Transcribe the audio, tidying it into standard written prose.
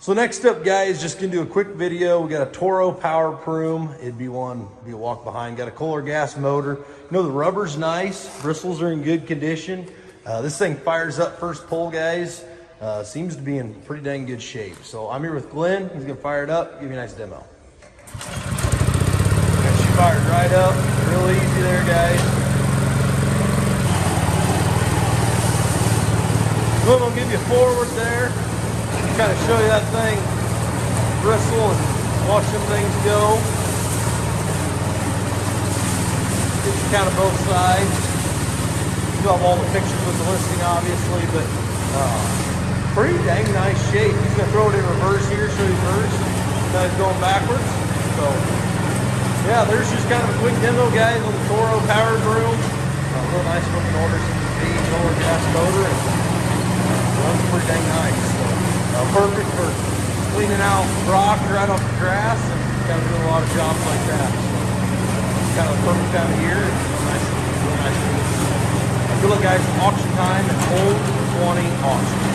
So next up, guys, just gonna do a quick video. We got a Toro Power Broom. It'd be a walk behind. Got a Kohler gas motor. You know, the rubber's nice. Bristles are in good condition. This thing fires up first pull, guys. Seems to be in pretty dang good shape. So I'm here with Glenn. He's gonna fire it up, give you a nice demo. And she fired right up. Real easy there, guys. Glenn will give you forward there. Kind of show you that thing, bristle, and watch them things go. Get you kind of both sides. You have all the pictures with the listing, obviously, but pretty dang nice shape. He's gonna throw it in reverse here, show you first. Now he's going backwards. So, yeah, there's just kind of a quick demo, guys, on the Toro Power Broom. Real nice looking order, 60 Kohler gas motor, and runs pretty dang nice. So, perfect for cleaning out rock right off the grass and kind of doing a lot of jobs like that. So, kind of the perfect time of year. Real nice. Good luck, guys. Auction time at Old 20 Auction.